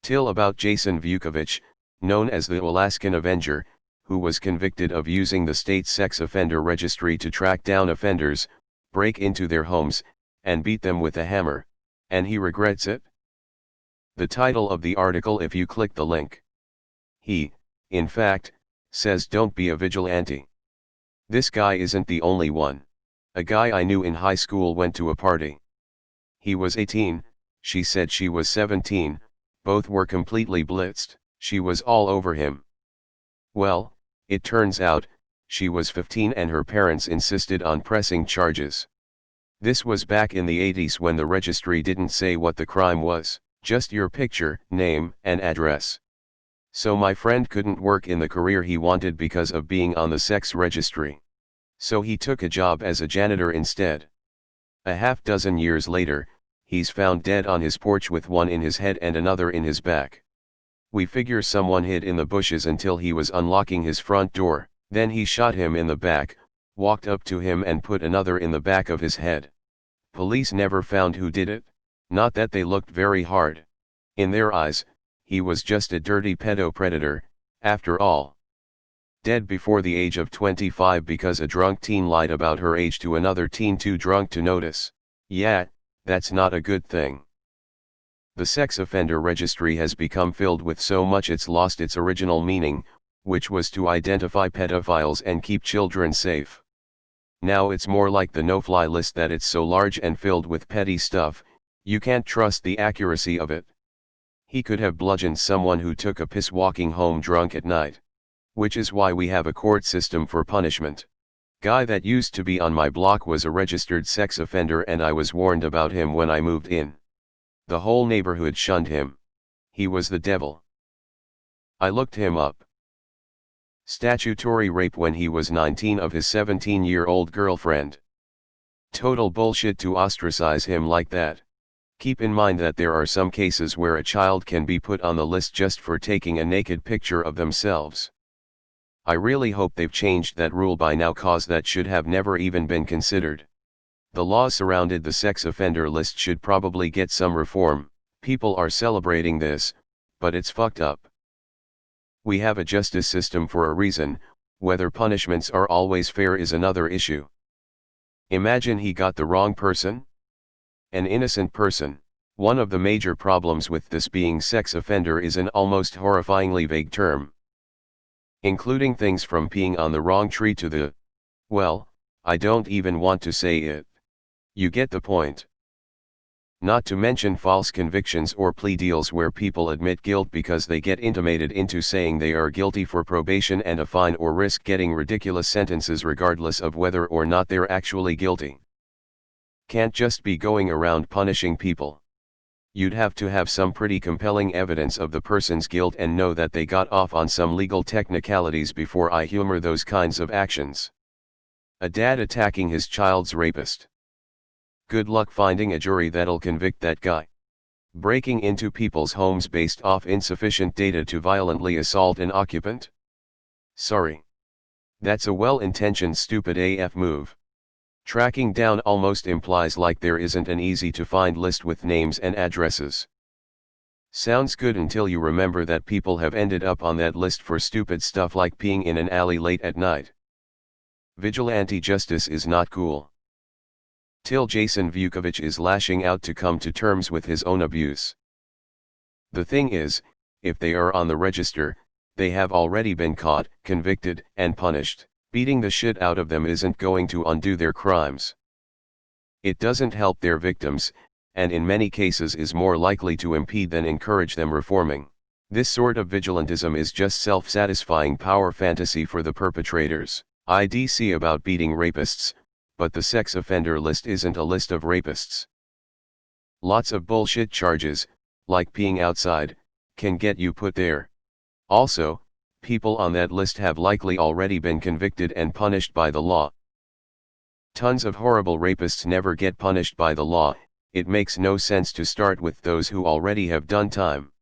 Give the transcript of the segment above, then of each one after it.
TIL about Jason Vukovich, known as the Alaskan Avenger, who was convicted of using the state sex offender registry to track down offenders, break into their homes, and beat them with a hammer, and he regrets it? The title of the article if you click the link. He, in fact, says don't be a vigilante. This guy isn't the only one. A guy I knew in high school went to a party. He was 18, she said she was 17, both were completely blitzed, she was all over him. Well, it turns out, she was 15 and her parents insisted on pressing charges. This was back in the 80s when the registry didn't say what the crime was, just your picture, name, and address. So my friend couldn't work in the career he wanted because of being on the sex registry. So he took a job as a janitor instead. A half-dozen years later, he's found dead on his porch with one in his head and another in his back. We figure someone hid in the bushes until he was unlocking his front door, then he shot him in the back, walked up to him and put another in the back of his head. Police never found who did it, not that they looked very hard. In their eyes, he was just a dirty pedo-predator, after all. Dead before the age of 25 because a drunk teen lied about her age to another teen too drunk to notice. Yeah, that's not a good thing. The sex offender registry has become filled with so much it's lost its original meaning, which was to identify pedophiles and keep children safe. Now it's more like the no-fly list that it's so large and filled with petty stuff, you can't trust the accuracy of it. He could have bludgeoned someone who took a piss walking home drunk at night. Which is why we have a court system for punishment. Guy that used to be on my block was a registered sex offender and I was warned about him when I moved in. The whole neighborhood shunned him. He was the devil. I looked him up. Statutory rape when he was 19 of his 17-year-old girlfriend. Total bullshit to ostracize him like that. Keep in mind that there are some cases where a child can be put on the list just for taking a naked picture of themselves. I really hope they've changed that rule by now cause that should have never even been considered. The laws surrounded the sex offender list should probably get some reform. People are celebrating this, but it's fucked up. We have a justice system for a reason, whether punishments are always fair is another issue. Imagine he got the wrong person? An innocent person. One of the major problems with this being sex offender is an almost horrifyingly vague term. Including things from peeing on the wrong tree to the, well, I don't even want to say it. You get the point. Not to mention false convictions or plea deals where people admit guilt because they get intimated into saying they are guilty for probation and a fine or risk getting ridiculous sentences regardless of whether or not they're actually guilty. Can't just be going around punishing people. You'd have to have some pretty compelling evidence of the person's guilt and know that they got off on some legal technicalities before I humor those kinds of actions. A dad attacking his child's rapist. Good luck finding a jury that'll convict that guy. Breaking into people's homes based off insufficient data to violently assault an occupant? Sorry. That's a well-intentioned stupid AF move. Tracking down almost implies like there isn't an easy-to-find list with names and addresses. Sounds good until you remember that people have ended up on that list for stupid stuff like peeing in an alley late at night. Vigilante justice is not cool. Till Jason Vukovich is lashing out to come to terms with his own abuse. The thing is, if they are on the register, they have already been caught, convicted, and punished. Beating the shit out of them isn't going to undo their crimes. It doesn't help their victims, and in many cases is more likely to impede than encourage them reforming. This sort of vigilantism is just self-satisfying power fantasy for the perpetrators. IDC about beating rapists, but the sex offender list isn't a list of rapists. Lots of bullshit charges, like peeing outside, can get you put there. Also, people on that list have likely already been convicted and punished by the law. Tons of horrible rapists never get punished by the law. It makes no sense to start with those who already have done time.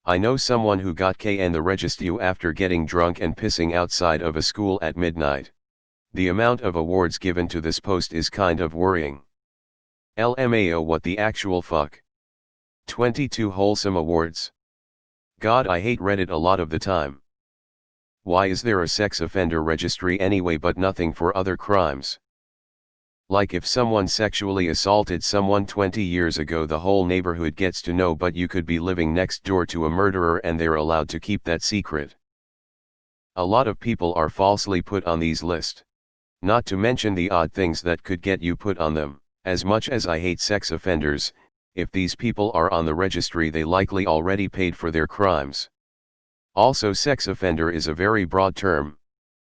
I know someone who got K in the registry after getting drunk and pissing outside of a school at midnight. The amount of awards given to this post is kind of worrying. LMAO, what the actual fuck? 22 wholesome awards. God, I hate Reddit a lot of the time. Why is there a sex offender registry anyway but nothing for other crimes? Like if someone sexually assaulted someone 20 years ago, the whole neighborhood gets to know, but you could be living next door to a murderer and they're allowed to keep that secret. A lot of people are falsely put on these lists. Not to mention the odd things that could get you put on them. As much as I hate sex offenders, if these people are on the registry, they likely already paid for their crimes. Also, sex offender is a very broad term.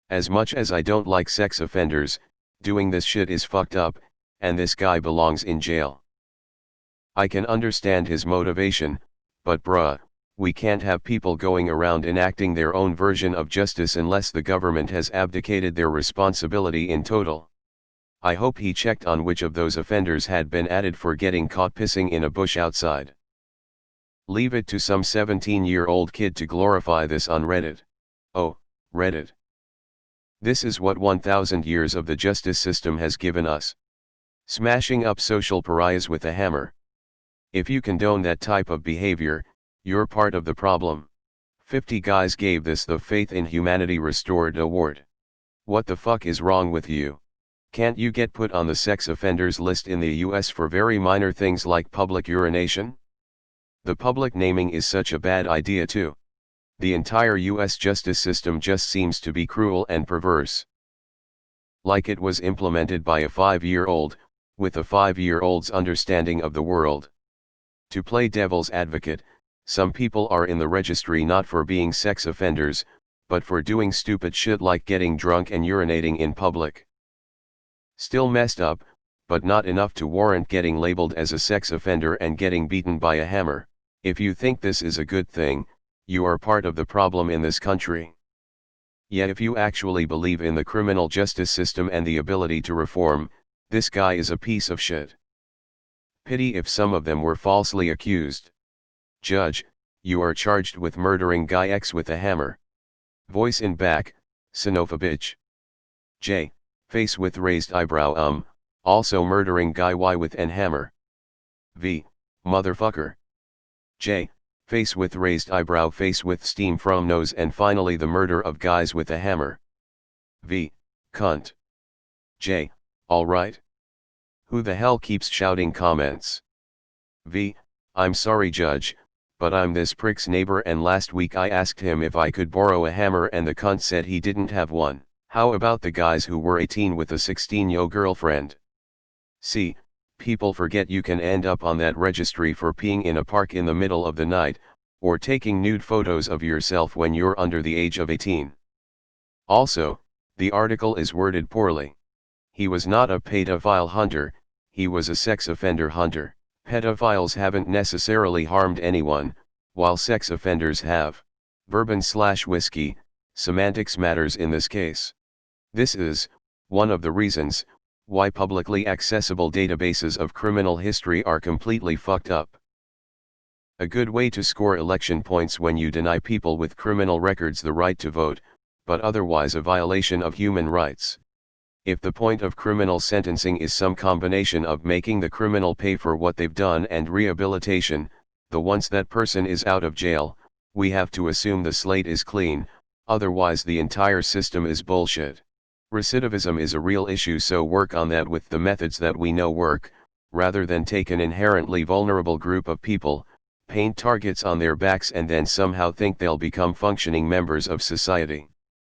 As much as I don't like sex offenders, doing this shit is fucked up, and this guy belongs in jail. I can understand his motivation, but bruh, we can't have people going around enacting their own version of justice unless the government has abdicated their responsibility in total. I hope he checked on which of those offenders had been added for getting caught pissing in a bush outside. Leave it to some 17-year-old kid to glorify this on Reddit. Oh, Reddit. This is what 1,000 years of the justice system has given us. Smashing up social pariahs with a hammer. If you condone that type of behavior, you're part of the problem. 50 guys gave this the Faith in Humanity Restored award. What the fuck is wrong with you? Can't you get put on the sex offenders list in the US for very minor things like public urination? The public naming is such a bad idea too. The entire US justice system just seems to be cruel and perverse. Like it was implemented by a 5-year-old, with a 5-year-old's understanding of the world. To play devil's advocate, some people are in the registry not for being sex offenders, but for doing stupid shit like getting drunk and urinating in public. Still messed up, but not enough to warrant getting labeled as a sex offender and getting beaten by a hammer. If you think this is a good thing, you are part of the problem in this country. Yet if you actually believe in the criminal justice system and the ability to reform, this guy is a piece of shit. Pity if some of them were falsely accused. Judge, you are charged with murdering guy X with a hammer. Voice in back, Vukovich. J. Face with raised eyebrow, also murdering guy Y with an hammer. V. Motherfucker. J. Face with raised eyebrow, face with steam from nose, and finally the murder of guys with a hammer. V. Cunt. J. Alright. Who the hell keeps shouting comments? V. I'm sorry judge, but I'm this prick's neighbor and last week I asked him if I could borrow a hammer and the cunt said he didn't have one. How about the guys who were 18 with a 16-year-old girlfriend? See, people forget you can end up on that registry for peeing in a park in the middle of the night, or taking nude photos of yourself when you're under the age of 18. Also, the article is worded poorly. He was not a pedophile hunter, he was a sex offender hunter. Pedophiles haven't necessarily harmed anyone, while sex offenders have. Bourbon/whiskey, semantics matters in this case. This is one of the reasons why publicly accessible databases of criminal history are completely fucked up. A good way to score election points when you deny people with criminal records the right to vote, but otherwise a violation of human rights. If the point of criminal sentencing is some combination of making the criminal pay for what they've done and rehabilitation, once that person is out of jail, we have to assume the slate is clean, otherwise the entire system is bullshit. Recidivism is a real issue, so work on that with the methods that we know work, rather than take an inherently vulnerable group of people, paint targets on their backs and then somehow think they'll become functioning members of society.